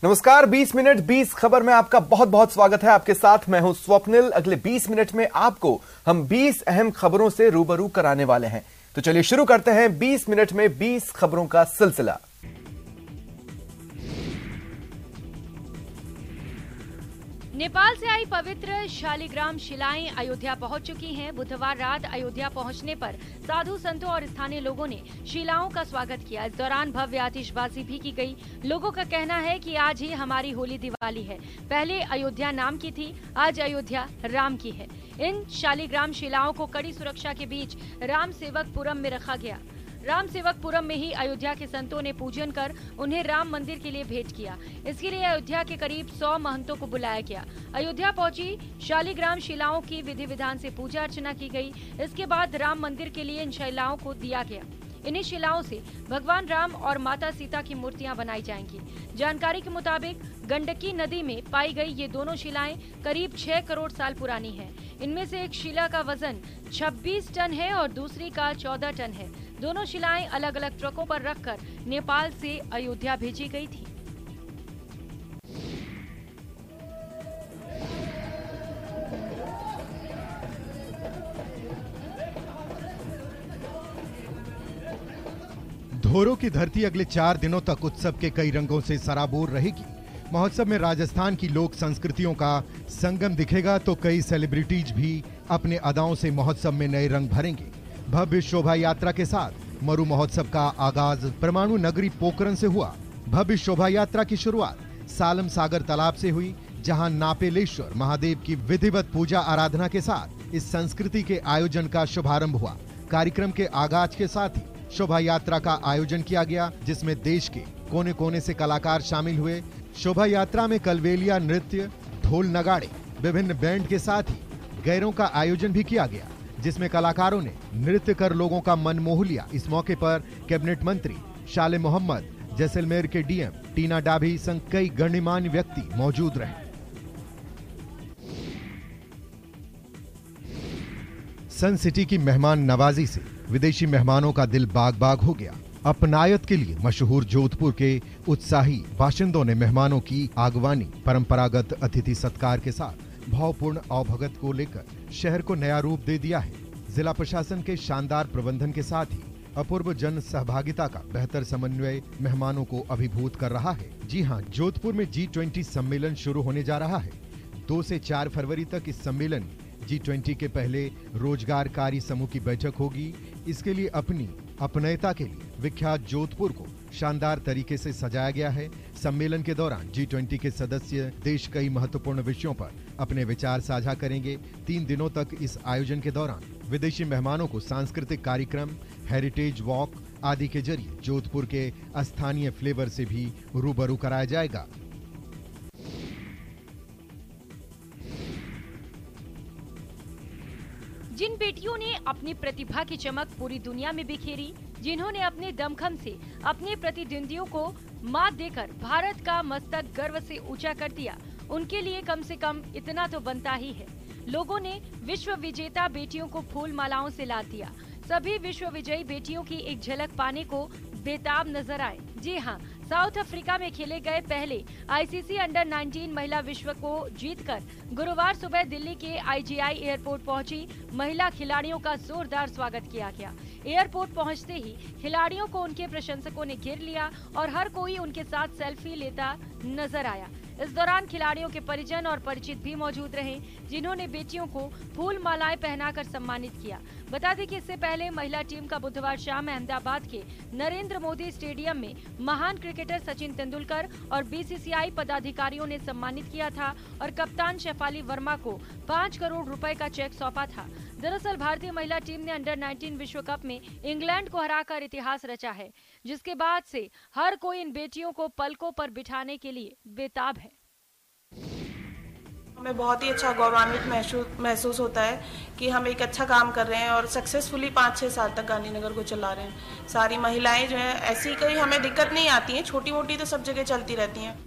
नमस्कार। 20 मिनट 20 खबर में आपका बहुत बहुत स्वागत है। आपके साथ मैं हूं स्वप्निल। अगले 20 मिनट में आपको हम 20 अहम खबरों से रूबरू कराने वाले हैं। तो चलिए शुरू करते हैं 20 मिनट में 20 खबरों का सिलसिला। नेपाल से आई पवित्र शालिग्राम शिलाएं अयोध्या पहुंच चुकी हैं। बुधवार रात अयोध्या पहुंचने पर साधु संतों और स्थानीय लोगों ने शिलाओं का स्वागत किया। इस दौरान भव्य आतिशबाजी भी की गई। लोगों का कहना है कि आज ही हमारी होली दिवाली है। पहले अयोध्या नाम की थी, आज अयोध्या राम की है। इन शालिग्राम शिलाओं को कड़ी सुरक्षा के बीच राम सेवकपुरम में रखा गया। राम सेवकपुरम में ही अयोध्या के संतों ने पूजन कर उन्हें राम मंदिर के लिए भेंट किया। इसके लिए अयोध्या के करीब 100 महंतों को बुलाया गया। अयोध्या पहुंची शालिग्राम शिलाओं की विधि विधान से पूजा अर्चना की गई। इसके बाद राम मंदिर के लिए इन शिलाओं को दिया गया। इन्हीं शिलाओं से भगवान राम और माता सीता की मूर्तियां बनाई जाएंगी। जानकारी के मुताबिक गंडकी नदी में पाई गई ये दोनों शिलाएं करीब 6 करोड़ साल पुरानी हैं। इनमें से एक शिला का वजन 26 टन है और दूसरी का 14 टन है। दोनों शिलाएं अलग अलग ट्रकों पर रखकर नेपाल से अयोध्या भेजी गई थी। धोरो की धरती अगले 4 दिनों तक उत्सव के कई रंगों से सराबोर रहेगी। महोत्सव में राजस्थान की लोक संस्कृतियों का संगम दिखेगा तो कई सेलिब्रिटीज भी अपने अदाओं से महोत्सव में नए रंग भरेंगे। भव्य शोभा यात्रा के साथ मरु महोत्सव का आगाज परमाणु नगरी पोखरण से हुआ। भव्य शोभा यात्रा की शुरुआत सालम सागर तालाब से हुई, जहां नापेलेश्वर महादेव की विधिवत पूजा आराधना के साथ इस संस्कृति के आयोजन का शुभारंभ हुआ। कार्यक्रम के आगाज के साथ ही शोभा यात्रा का आयोजन किया गया, जिसमें देश के कोने कोने से कलाकार शामिल हुए। शोभा यात्रा में कलवेलिया नृत्य, ढोल नगाड़े, विभिन्न बैंड के साथ ही गैरों का आयोजन भी किया गया, जिसमें कलाकारों ने नृत्य कर लोगों का मन मोह लिया। इस मौके पर कैबिनेट मंत्री शाले मोहम्मद, जैसलमेर के डीएम टीना डाभी संग कई गणमान्य व्यक्ति मौजूद रहे। सन सिटी की मेहमान नवाजी से विदेशी मेहमानों का दिल बाग बाग हो गया। अपनायत के लिए मशहूर जोधपुर के उत्साही बाशिंदों ने मेहमानों की आगवानी, परंपरागत अतिथि सत्कार के साथ भावपूर्ण अवभगत को लेकर शहर को नया रूप दे दिया है। जिला प्रशासन के शानदार प्रबंधन के साथ ही अपूर्व जन सहभागिता का बेहतर समन्वय मेहमानों को अभिभूत कर रहा है। जी हां, जोधपुर में G20 सम्मेलन शुरू होने जा रहा है। 2 से 4 फरवरी तक इस सम्मेलन G20 के पहले रोजगार कार्य समूह की बैठक होगी। इसके लिए अपनी अपनयता के लिए विख्यात जोधपुर को शानदार तरीके से सजाया गया है। सम्मेलन के दौरान G20 के सदस्य देश कई महत्वपूर्ण विषयों पर अपने विचार साझा करेंगे। 3 दिनों तक इस आयोजन के दौरान विदेशी मेहमानों को सांस्कृतिक कार्यक्रम, हेरिटेज वॉक आदि के जरिए जोधपुर के स्थानीय फ्लेवर से भी रूबरू कराया जाएगा। जिन बेटियों ने अपनी प्रतिभा की चमक पूरी दुनिया में बिखेरी, जिन्होंने अपने दमखम से अपने प्रतिद्वंदियों को मात देकर भारत का मस्तक गर्व से ऊंचा कर दिया, उनके लिए कम से कम इतना तो बनता ही है। लोगों ने विश्व विजेता बेटियों को फूल मालाओं से लाद दिया। सभी विश्व विजयी बेटियों की एक झलक पाने को बेताब नजर आए। जी हां, साउथ अफ्रीका में खेले गए पहले ICC अंडर 19 महिला विश्व को जीतकर गुरुवार सुबह दिल्ली के IGI एयरपोर्ट पहुंची महिला खिलाड़ियों का जोरदार स्वागत किया गया। एयरपोर्ट पहुंचते ही खिलाड़ियों को उनके प्रशंसकों ने घेर लिया और हर कोई उनके साथ सेल्फी लेता नजर आया। इस दौरान खिलाड़ियों के परिजन और परिचित भी मौजूद रहे, जिन्होंने बेटियों को फूल मालाएं पहनाकर सम्मानित किया। बता दें कि इससे पहले महिला टीम का बुधवार शाम अहमदाबाद के नरेंद्र मोदी स्टेडियम में महान क्रिकेटर सचिन तेंदुलकर और BCCI पदाधिकारियों ने सम्मानित किया था और कप्तान शेफाली वर्मा को 5 करोड़ रुपए का चेक सौंपा था। दरअसल भारतीय महिला टीम ने अंडर 19 विश्व कप में इंग्लैंड को हराकर इतिहास रचा है, जिसके बाद से हर कोई इन बेटियों को पलकों पर बिठाने के लिए बेताब है। हमें बहुत ही अच्छा गौरवान्वित महसूस होता है कि हम एक अच्छा काम कर रहे हैं और सक्सेसफुली 5-6 साल तक गांधीनगर को चला रहे हैं। सारी महिलाएं जो हैं, ऐसी कोई हमें दिक्कत नहीं आती है, छोटी मोटी तो सब जगह चलती रहती हैं।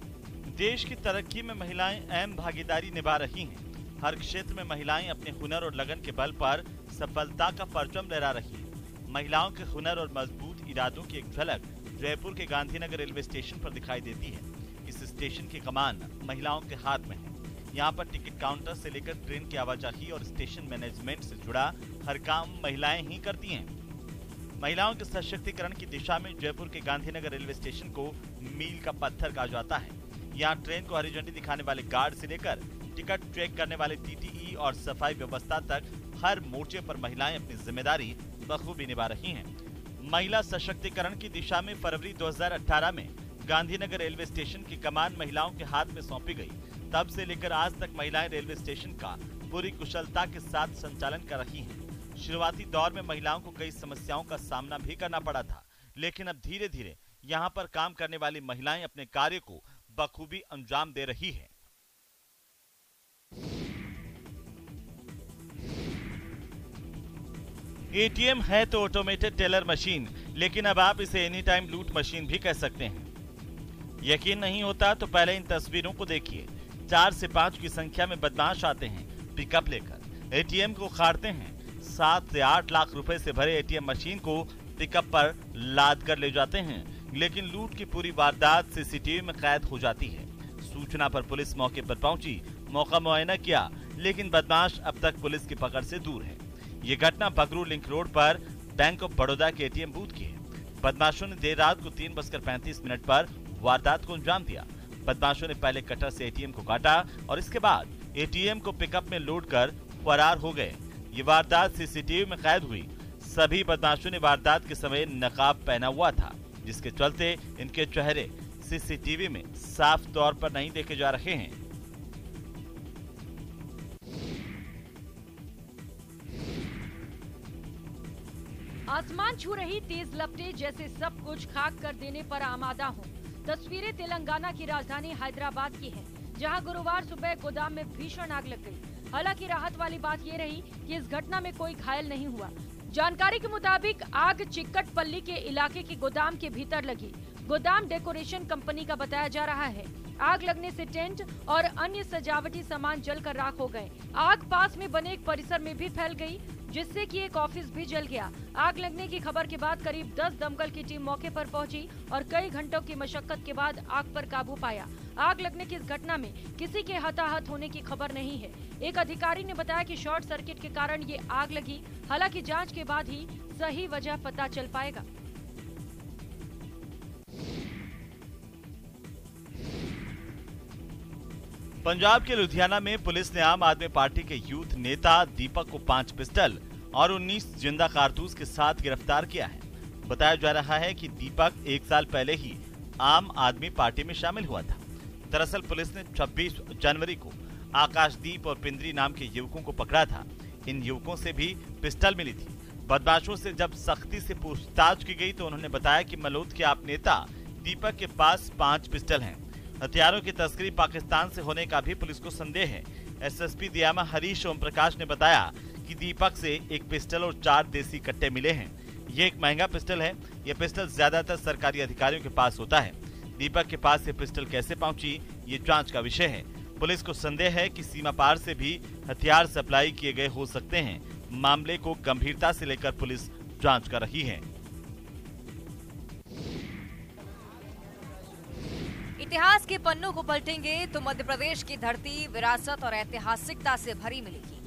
देश की तरक्की में महिलाएं अहम भागीदारी निभा रही हैं। हर क्षेत्र में महिलाएं अपने हुनर और लगन के बल पर सफलता का परचम लहरा रही हैं। महिलाओं के हुनर और मजबूत इरादों की एक झलक जयपुर के गांधीनगर रेलवे स्टेशन पर दिखाई देती है। इस स्टेशन की कमान महिलाओं के हाथ में है। यहाँ पर टिकट काउंटर से लेकर ट्रेन की आवाजाही और स्टेशन मैनेजमेंट से जुड़ा हर काम महिलाएं ही करती हैं। महिलाओं के सशक्तिकरण की दिशा में जयपुर के गांधीनगर रेलवे स्टेशन को मील का पत्थर कहा जाता है। यहाँ ट्रेन को हरी झंडी दिखाने वाले गार्ड से लेकर टिकट चेक करने वाले टीटीई और सफाई व्यवस्था तक हर मोर्चे पर महिलाएं अपनी जिम्मेदारी बखूबी निभा रही हैं। महिला सशक्तिकरण की दिशा में फरवरी 2018 में गांधीनगर रेलवे स्टेशन की कमान महिलाओं के हाथ में सौंपी गई। तब से लेकर आज तक महिलाएं रेलवे स्टेशन का पूरी कुशलता के साथ संचालन कर रही हैं। शुरुआती दौर में महिलाओं को कई समस्याओं का सामना भी करना पड़ा था, लेकिन अब धीरे धीरे यहां पर काम करने वाली महिलाएं अपने कार्य को बखूबी अंजाम दे रही है। एटीएम है तो ऑटोमेटेड टेलर मशीन, लेकिन अब आप इसे एनी टाइम लूट मशीन भी कह सकते हैं। यकीन नहीं होता तो पहले इन तस्वीरों को देखिए। 4 से 5 की संख्या में बदमाश आते हैं पिकअप लेकर, एटीएम को उखाड़ते हैं। 7 से 8 लाख रुपए से भरे एटीएम मशीन को पिकअप पर लाद कर ले जाते हैं, लेकिन लूट की पूरी वारदात सीसीटीवी में कैद हो जाती है। सूचना पर पुलिस मौके पर पहुंची, मौका मुआयना किया, लेकिन बदमाश अब तक पुलिस की पकड़ से दूर है। ये घटना बगरू लिंक रोड पर बैंक ऑफ बड़ौदा के एटीएम बूथ की है। बदमाशों ने देर रात को 3:35 पर वारदात को अंजाम दिया। बदमाशों ने पहले कटर से एटीएम को काटा और इसके बाद एटीएम को पिकअप में लोड कर फरार हो गए। ये वारदात सीसीटीवी में कैद हुई। सभी बदमाशों ने वारदात के समय नकाब पहना हुआ था, जिसके चलते इनके चेहरे सीसीटीवी में साफ तौर पर नहीं देखे जा रहे हैं। आसमान छू रही तेज लपटें जैसे सब कुछ खाक कर देने पर आमादा हो। तस्वीरें तेलंगाना की राजधानी हैदराबाद की हैं, जहां गुरुवार सुबह गोदाम में भीषण आग लग गई। हालांकि राहत वाली बात ये रही कि इस घटना में कोई घायल नहीं हुआ। जानकारी के मुताबिक आग चिक्कटपल्ली के इलाके के गोदाम के भीतर लगी। गोदाम डेकोरेशन कंपनी का बताया जा रहा है। आग लगने से टेंट और अन्य सजावटी सामान जलकर राख हो गए। आग पास में बने एक परिसर में भी फैल गई, जिससे कि एक ऑफिस भी जल गया। आग लगने की खबर के बाद करीब 10 दमकल की टीम मौके पर पहुंची और कई घंटों की मशक्कत के बाद आग पर काबू पाया। आग लगने की इस घटना में किसी के हताहत होने की खबर नहीं है। एक अधिकारी ने बताया कि शॉर्ट सर्किट के कारण ये आग लगी। हालांकि जांच के बाद ही सही वजह पता चल पाएगा। पंजाब के लुधियाना में पुलिस ने आम आदमी पार्टी के यूथ नेता दीपक को 5 पिस्टल और 19 जिंदा कारतूस के साथ गिरफ्तार किया है। बताया जा रहा है कि दीपक 1 साल पहले ही आम आदमी पार्टी में शामिल हुआ था। दरअसल पुलिस ने 26 जनवरी को आकाशदीप और पिंदरी नाम के युवकों को पकड़ा था। इन युवकों से भी पिस्टल मिली थी। बदमाशों से जब सख्ती से पूछताछ की गई तो उन्होंने बताया कि मलोद के आप नेता दीपक के पास 5 पिस्टल हैं। हथियारों की तस्करी पाकिस्तान से होने का भी पुलिस को संदेह है। एसएसपी दियामा हरीश ओम प्रकाश ने बताया कि दीपक से 1 पिस्टल और 4 देसी कट्टे मिले हैं। ये एक महंगा पिस्टल है। यह पिस्टल ज्यादातर सरकारी अधिकारियों के पास होता है। दीपक के पास ये पिस्टल कैसे पहुंची, ये जांच का विषय है। पुलिस को संदेह है कि सीमा पार से भी हथियार सप्लाई किए गए हो सकते हैं। मामले को गंभीरता से लेकर पुलिस जांच कर रही है। इतिहास के पन्नों को पलटेंगे तो मध्य प्रदेश की धरती विरासत और ऐतिहासिकता से भरी मिलेगी।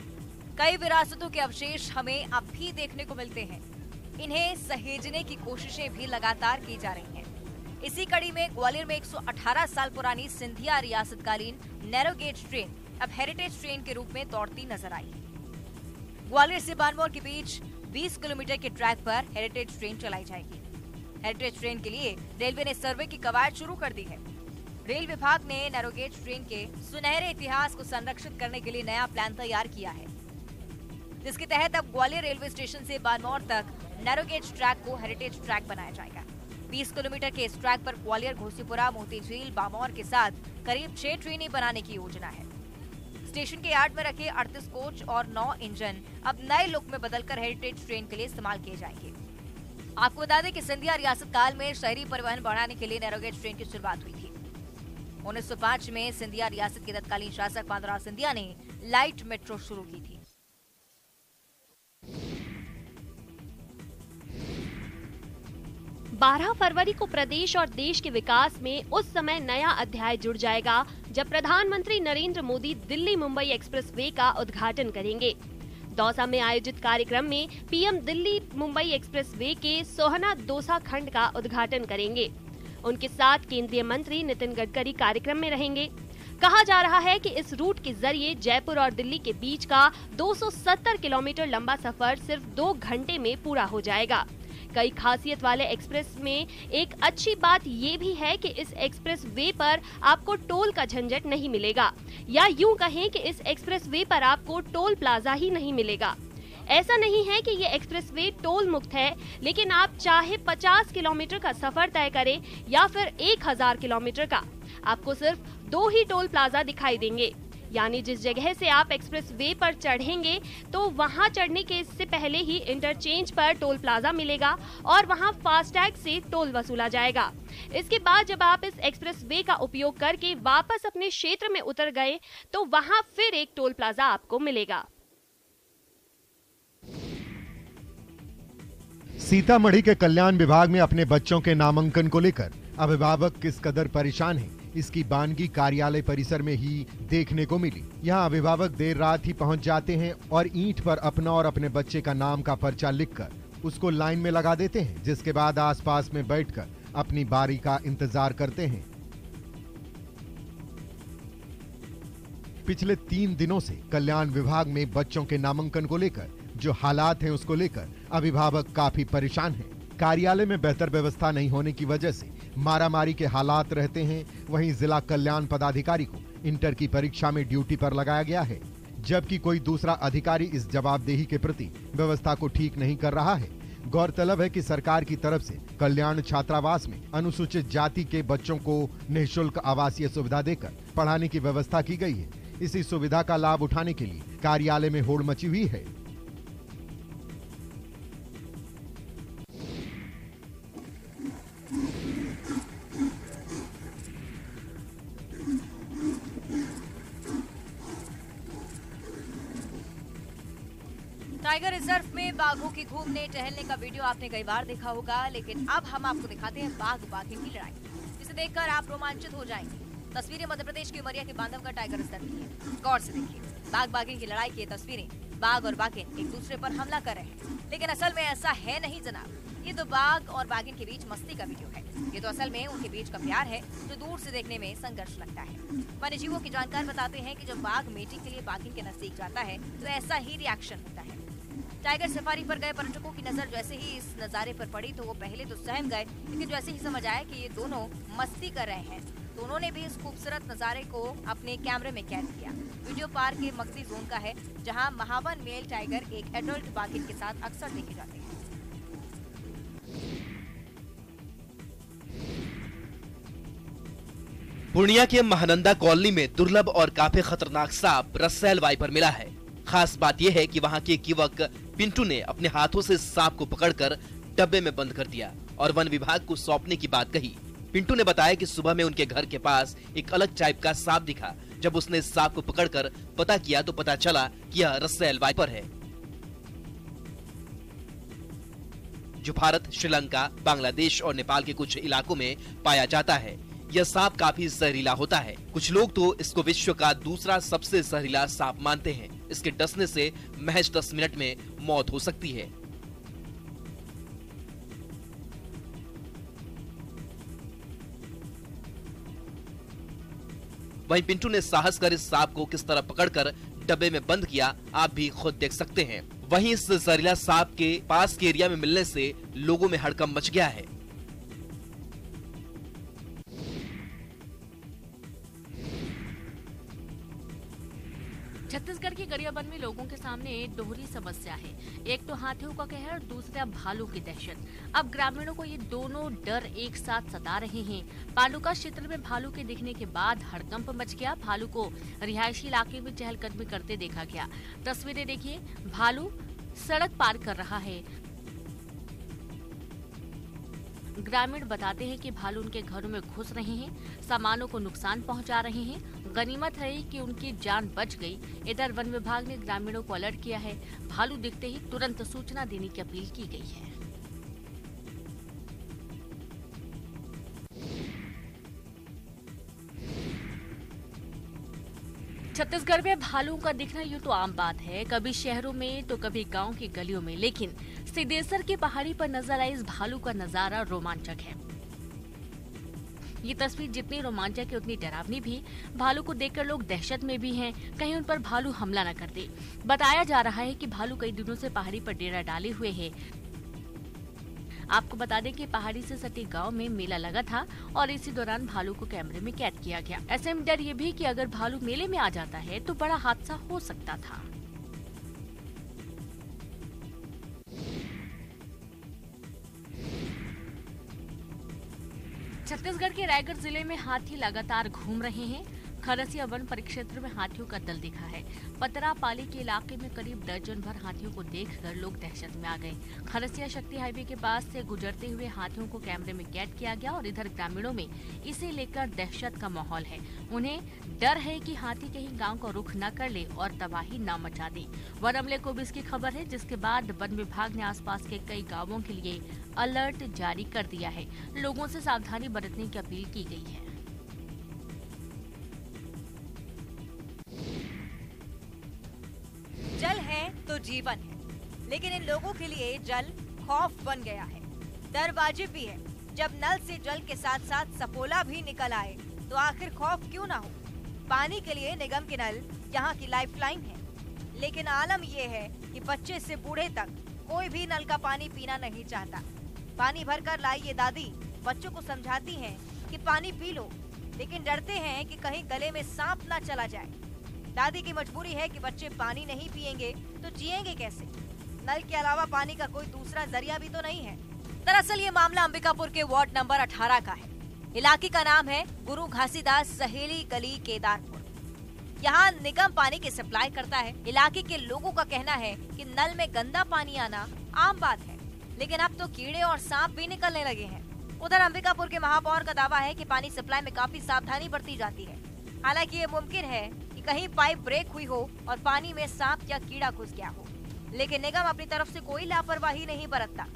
कई विरासतों के अवशेष हमें अब भी देखने को मिलते हैं। इन्हें सहेजने की कोशिशें भी लगातार की जा रही हैं। इसी कड़ी में ग्वालियर में 118 साल पुरानी सिंधिया रियासतकालीन नैरो गेज ट्रेन अब हेरिटेज ट्रेन के रूप में दौड़ती नजर आई। ग्वालियर से बानमौर के बीच 20 किलोमीटर के ट्रैक पर हेरिटेज ट्रेन चलाई जाएगी। हेरिटेज ट्रेन के लिए रेलवे ने सर्वे की कवायद शुरू कर दी है। रेल विभाग ने नैरोगेज ट्रेन के सुनहरे इतिहास को संरक्षित करने के लिए नया प्लान तैयार किया है, जिसके तहत अब ग्वालियर रेलवे स्टेशन से बानमौर तक नैरोगेज ट्रैक को हेरिटेज ट्रैक बनाया जाएगा। 20 किलोमीटर के इस ट्रैक पर ग्वालियर, घोसीपुरा, मोती झील, बामौर के साथ करीब 6 ट्रेनें बनाने की योजना है। स्टेशन के यार्ड में रखे 38 कोच और 9 इंजन अब नए लुक में बदलकर हेरिटेज ट्रेन के लिए इस्तेमाल किए जाएंगे। आपको बता दें कि सिंधिया रियासत काल में शहरी परिवहन बढ़ाने के लिए नैरोगेज ट्रेन की शुरुआत हुई थी। 1905 में सिंधिया रियासत के तत्कालीन शासक माधवराव सिंधिया ने लाइट मेट्रो शुरू की थी। 12 फरवरी को प्रदेश और देश के विकास में उस समय नया अध्याय जुड़ जाएगा जब प्रधानमंत्री नरेंद्र मोदी दिल्ली मुंबई एक्सप्रेसवे का उद्घाटन करेंगे। दौसा में आयोजित कार्यक्रम में पीएम दिल्ली मुंबई एक्सप्रेसवे के सोहना दौसा खंड का उद्घाटन करेंगे। उनके साथ केंद्रीय मंत्री नितिन गडकरी कार्यक्रम में रहेंगे। कहा जा रहा है कि इस रूट के जरिए जयपुर और दिल्ली के बीच का 270 किलोमीटर लंबा सफर सिर्फ 2 घंटे में पूरा हो जाएगा। कई खासियत वाले एक्सप्रेस में एक अच्छी बात ये भी है कि इस एक्सप्रेस वे पर आपको टोल का झंझट नहीं मिलेगा, या यूं कहें कि इस एक्सप्रेस वे पर आपको टोल प्लाजा ही नहीं मिलेगा। ऐसा नहीं है कि ये एक्सप्रेस वे टोल मुक्त है, लेकिन आप चाहे 50 किलोमीटर का सफर तय करें या फिर 1000 किलोमीटर का, आपको सिर्फ 2 ही टोल प्लाजा दिखाई देंगे। यानी जिस जगह से आप एक्सप्रेस वे पर चढ़ेंगे तो वहां चढ़ने के इससे पहले ही इंटरचेंज पर टोल प्लाजा मिलेगा और वहां फास्टैग से टोल वसूला जाएगा। इसके बाद जब आप इस एक्सप्रेस वे का उपयोग करके वापस अपने क्षेत्र में उतर गए तो वहां फिर एक टोल प्लाजा आपको मिलेगा। सीतामढ़ी के कल्याण विभाग में अपने बच्चों के नामांकन को लेकर अभिभावक किस कदर परेशान हैं, इसकी बानगी कार्यालय परिसर में ही देखने को मिली। यहाँ अभिभावक देर रात ही पहुंच जाते हैं और ईंट पर अपना और अपने बच्चे का नाम का पर्चा लिखकर उसको लाइन में लगा देते हैं, जिसके बाद आसपास में बैठकर अपनी बारी का इंतजार करते हैं। पिछले 3 दिनों से कल्याण विभाग में बच्चों के नामांकन को लेकर जो हालात हैं उसको लेकर अभिभावक काफी परेशान हैं। कार्यालय में बेहतर व्यवस्था नहीं होने की वजह से मारामारी के हालात रहते हैं। वहीं जिला कल्याण पदाधिकारी को इंटर की परीक्षा में ड्यूटी पर लगाया गया है, जबकि कोई दूसरा अधिकारी इस जवाबदेही के प्रति व्यवस्था को ठीक नहीं कर रहा है। गौरतलब है कि सरकार की तरफ से कल्याण छात्रावास में अनुसूचित जाति के बच्चों को निःशुल्क आवासीय सुविधा देकर पढ़ाने की व्यवस्था की गई है। इसी सुविधा का लाभ उठाने के लिए कार्यालय में होड़ मची हुई है। टाइगर रिजर्व में बाघों की घूमने टहलने का वीडियो आपने कई बार देखा होगा, लेकिन अब हम आपको दिखाते हैं बाघ बाघिन की लड़ाई, जिसे देखकर आप रोमांचित हो जाएंगे। तस्वीरें मध्य प्रदेश के उमरिया के बांधवगढ़ टाइगर रिजर्व की है। गौर से देखिए, बाघ बाघिन की लड़ाई की तस्वीरें। बाघ और बाघिन एक दूसरे पर हमला कर रहे हैं, लेकिन असल में ऐसा है नहीं जनाब। ये तो बाघ और बाघिन के बीच मस्ती का वीडियो है। ये तो असल में उनके बीच का प्यार है, जो दूर से देखने में संघर्ष लगता है। वन्य जीवों की जानकार बताते हैं कि जब बाघ मेटिंग के लिए बाघिन के नजदीक जाता है तो ऐसा ही रिएक्शन होता है। टाइगर सफारी पर गए पर्यटकों की नजर जैसे ही इस नजारे पर पड़ी तो वो पहले तो सहम गए, लेकिन जैसे ही समझ आया कि ये दोनों मस्ती कर रहे हैं तो उन्होंने भी इस खूबसूरत नजारे को अपने कैमरे में कैद किया। वीडियो पार्क के मगदी जोन का है, जहां महावन मेल टाइगर एक एडल्ट बाघिन के साथ अक्सर देखे जाते हैं। पूर्णिया के महानंदा कॉलोनी में दुर्लभ और काफी खतरनाक सांप रसेल वाइपर मिला है। खास बात यह है कि वहां के एक युवक पिंटू ने अपने हाथों से सांप को पकड़कर डब्बे में बंद कर दिया और वन विभाग को सौंपने की बात कही। पिंटू ने बताया कि सुबह में उनके घर के पास एक अलग टाइप का सांप दिखा। जब उसने सांप को पकड़कर पता किया तो पता चला कि यह रसेल वाइपर है, जो भारत, श्रीलंका, बांग्लादेश और नेपाल के कुछ इलाकों में पाया जाता है। यह सांप काफी जहरीला होता है। कुछ लोग तो इसको विश्व का दूसरा सबसे जहरीला सांप मानते हैं। इसके डसने से महज 10 मिनट में मौत हो सकती है। वहीं पिंटू ने साहस कर इस सांप को किस तरह पकड़कर डब्बे में बंद किया, आप भी खुद देख सकते हैं। वहीं इस जहरीला सांप के पास के एरिया में मिलने से लोगों में हड़कंप मच गया है। छत्तीसगढ़ के गरियाबंद में लोगों के सामने दोहरी समस्या है। एक तो हाथियों का कहर, दूसरा भालू की दहशत। अब ग्रामीणों को ये दोनों डर एक साथ सता रहे हैं। पालुका क्षेत्र में भालू के दिखने के बाद हड़कंप मच गया। भालू को रिहायशी इलाके में चहलकदमी करते देखा गया। तस्वीरें देखिए, भालू सड़क पार कर रहा है। ग्रामीण बताते हैं कि भालू उनके घरों में घुस रहे हैं, सामानों को नुकसान पहुंचा रहे हैं। गनीमत है कि उनकी जान बच गई। इधर वन विभाग ने ग्रामीणों को अलर्ट किया है। भालू दिखते ही तुरंत सूचना देने की अपील की गई है। छत्तीसगढ़ में भालू का दिखना यूं तो आम बात है, कभी शहरों में तो कभी गांव की गलियों में, लेकिन सिद्धेश्वर की पहाड़ी पर नजर आए इस भालू का नजारा रोमांचक है। ये तस्वीर जितनी रोमांचक है उतनी डरावनी भी। भालू को देखकर लोग दहशत में भी हैं, कहीं उन पर भालू हमला न कर दे। बताया जा रहा है कि भालू कई दिनों से पहाड़ी पर डेरा डाले हुए है। आपको बता दें कि पहाड़ी से सटे गांव में मेला लगा था और इसी दौरान भालू को कैमरे में कैद किया गया। ऐसे में डर ये भी कि अगर भालू मेले में आ जाता है तो बड़ा हादसा हो सकता था। छत्तीसगढ़ के रायगढ़ जिले में हाथी लगातार घूम रहे हैं। खरसिया वन परिक्षेत्र में हाथियों का दल दिखा है। पतरापाली के इलाके में करीब दर्जन भर हाथियों को देखकर लोग दहशत में आ गए। खरसिया शक्ति हाईवे के पास से गुजरते हुए हाथियों को कैमरे में कैद किया गया और इधर ग्रामीणों में इसे लेकर दहशत का माहौल है। उन्हें डर है कि हाथी कहीं गांव का रुख न कर ले और तबाही न मचा दे। वन हमले को भी इसकी खबर है, जिसके बाद वन विभाग ने आसपास के कई गाँवों के लिए अलर्ट जारी कर दिया है। लोगों से सावधानी बरतने की अपील की गई है। जल है तो जीवन है, लेकिन इन लोगों के लिए जल खौफ बन गया है। डर वाजिब भी है। जब नल से जल के साथ साथ सपोला भी निकल आए तो आखिर खौफ क्यों ना हो। पानी के लिए निगम के नल यहाँ की लाइफलाइन है, लेकिन आलम ये है कि बच्चे से बूढ़े तक कोई भी नल का पानी पीना नहीं चाहता। पानी भरकर लाई ये दादी बच्चों को समझाती हैं कि पानी पी लो, लेकिन डरते हैं कि कहीं गले में सांप ना चला जाए। दादी की मजबूरी है कि बच्चे पानी नहीं पिएंगे तो जिएंगे कैसे। नल के अलावा पानी का कोई दूसरा जरिया भी तो नहीं है। दरअसल ये मामला अंबिकापुर के वार्ड नंबर 18 का है। इलाके का नाम है गुरु घासीदास सहेली गली केदारपुर। यहाँ निगम पानी की सप्लाई करता है। इलाके के लोगों का कहना है कि नल में गंदा पानी आना आम बात है, लेकिन अब तो कीड़े और सांप भी निकलने लगे हैं। उधर अंबिकापुर के महापौर का दावा है कि पानी सप्लाई में काफी सावधानी बरती जाती है। हालांकि ये मुमकिन है कि कहीं पाइप ब्रेक हुई हो और पानी में सांप या कीड़ा घुस गया हो, लेकिन निगम अपनी तरफ से कोई लापरवाही नहीं बरतता।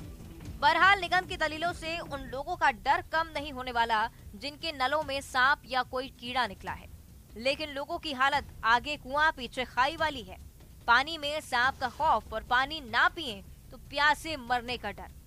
बहरहाल निगम की दलीलों से उन लोगों का डर कम नहीं होने वाला जिनके नलों में सांप या कोई कीड़ा निकला है, लेकिन लोगों की हालत आगे कुआं पीछे खाई वाली है। पानी में सांप का खौफ और पानी ना पिए तो प्यासे मरने का डर।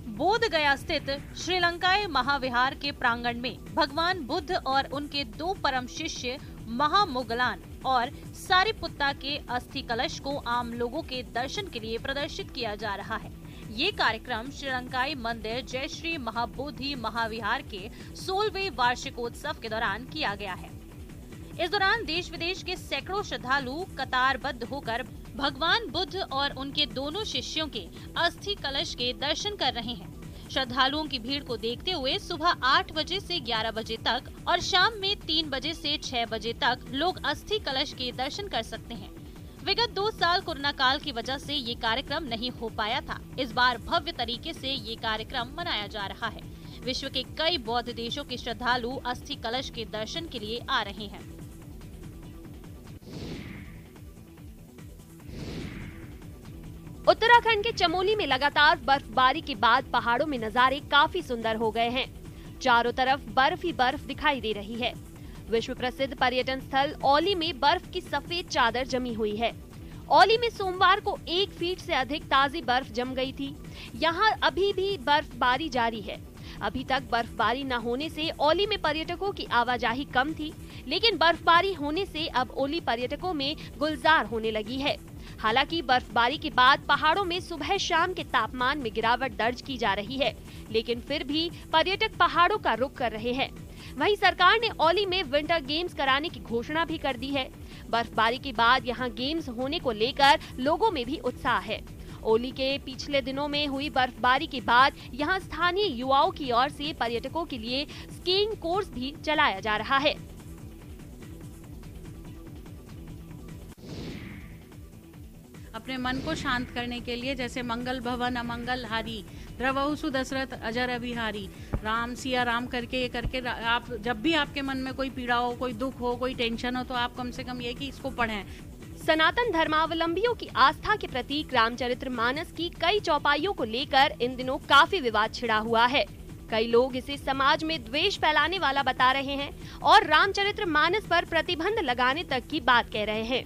बोध गया स्थित श्रीलंकाई महाविहार के प्रांगण में भगवान बुद्ध और उनके दो परम शिष्य महामोगलान और सारिपुत्ता के अस्थि कलश को आम लोगों के दर्शन के लिए प्रदर्शित किया जा रहा है। ये कार्यक्रम श्रीलंकाई मंदिर जय श्री महाबोधि महाविहार के 16वें वार्षिकोत्सव के दौरान किया गया है। इस दौरान देश विदेश के सैकड़ों श्रद्धालु कतारबद्ध होकर भगवान बुद्ध और उनके दोनों शिष्यों के अस्थि कलश के दर्शन कर रहे हैं। श्रद्धालुओं की भीड़ को देखते हुए सुबह 8 बजे से 11 बजे तक और शाम में 3 बजे से 6 बजे तक लोग अस्थि कलश के दर्शन कर सकते हैं। विगत 2 साल कोरोना काल की वजह से ये कार्यक्रम नहीं हो पाया था। इस बार भव्य तरीके से ये कार्यक्रम मनाया जा रहा है। विश्व के कई बौद्ध देशों के श्रद्धालु अस्थि कलश के दर्शन के लिए आ रहे हैं। उत्तराखंड के चमोली में लगातार बर्फबारी के बाद पहाड़ों में नजारे काफी सुंदर हो गए हैं। चारों तरफ बर्फ ही बर्फ दिखाई दे रही है। विश्व प्रसिद्ध पर्यटन स्थल औली में बर्फ की सफेद चादर जमी हुई है। औली में सोमवार को 1 फीट से अधिक ताजी बर्फ जम गई थी। यहाँ अभी भी बर्फबारी जारी है। अभी तक बर्फबारी न होने से औली में पर्यटकों की आवाजाही कम थी, लेकिन बर्फबारी होने से अब औली पर्यटकों में गुलजार होने लगी है। हालांकि बर्फबारी के बाद पहाड़ों में सुबह शाम के तापमान में गिरावट दर्ज की जा रही है, लेकिन फिर भी पर्यटक पहाड़ों का रुख कर रहे हैं। वहीं सरकार ने औली में विंटर गेम्स कराने की घोषणा भी कर दी है। बर्फबारी के बाद यहां गेम्स होने को लेकर लोगों में भी उत्साह है। औली के पिछले दिनों में हुई बर्फबारी के बाद यहां स्थानीय युवाओं की ओर से पर्यटकों के लिए स्कीइंग कोर्स भी चलाया जा रहा है। अपने मन को शांत करने के लिए, जैसे मंगल भवन अमंगल हारी, द्रवहु सुदशरथ अजर अभिहारी, राम सिया राम करके ये करके आप जब भी आपके मन में कोई पीड़ा हो, कोई दुख हो, कोई टेंशन हो, तो आप कम से कम ये कि इसको पढ़ें। सनातन धर्मावलंबियों की आस्था के प्रतीक रामचरितमानस की कई चौपाइयों को लेकर इन दिनों काफी विवाद छिड़ा हुआ है। कई लोग इसे समाज में द्वेष फैलाने वाला बता रहे हैं और रामचरितमानस पर प्रतिबंध लगाने तक की बात कह रहे हैं।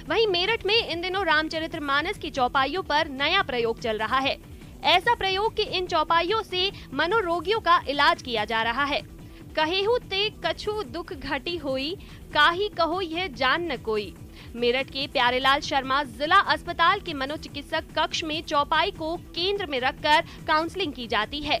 वहीं मेरठ में इन दिनों रामचरितमानस की चौपाइयों पर नया प्रयोग चल रहा है। ऐसा प्रयोग कि इन चौपाइयों से मनोरोगियों का इलाज किया जा रहा है। कहेहु ते कछु दुख घटी होई, काहि कहो यह जान न कोई। मेरठ के प्यारेलाल शर्मा जिला अस्पताल के मनोचिकित्सक कक्ष में चौपाई को केंद्र में रखकर काउंसलिंग की जाती है।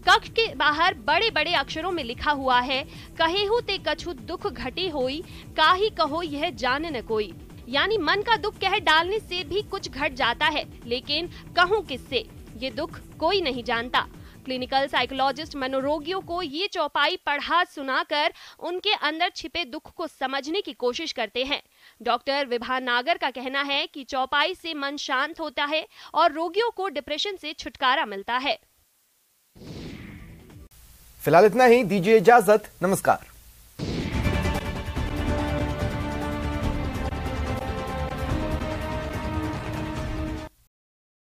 कक्ष के बाहर बड़े बड़े अक्षरों में लिखा हुआ है, कहेहु ते कछु दुख घटी होई, काहि कहो यह जान न कोई। यानी मन का दुख कह डालने से भी कुछ घट जाता है, लेकिन कहूँ किससे, ये दुख कोई नहीं जानता। क्लिनिकल साइकोलॉजिस्ट मनोरोगियों को ये चौपाई पढ़ा सुनाकर उनके अंदर छिपे दुख को समझने की कोशिश करते हैं। डॉक्टर विभा नागर का कहना है कि चौपाई से मन शांत होता है और रोगियों को डिप्रेशन से छुटकारा मिलता है। फिलहाल इतना ही, दीजिए इजाजत, नमस्कार।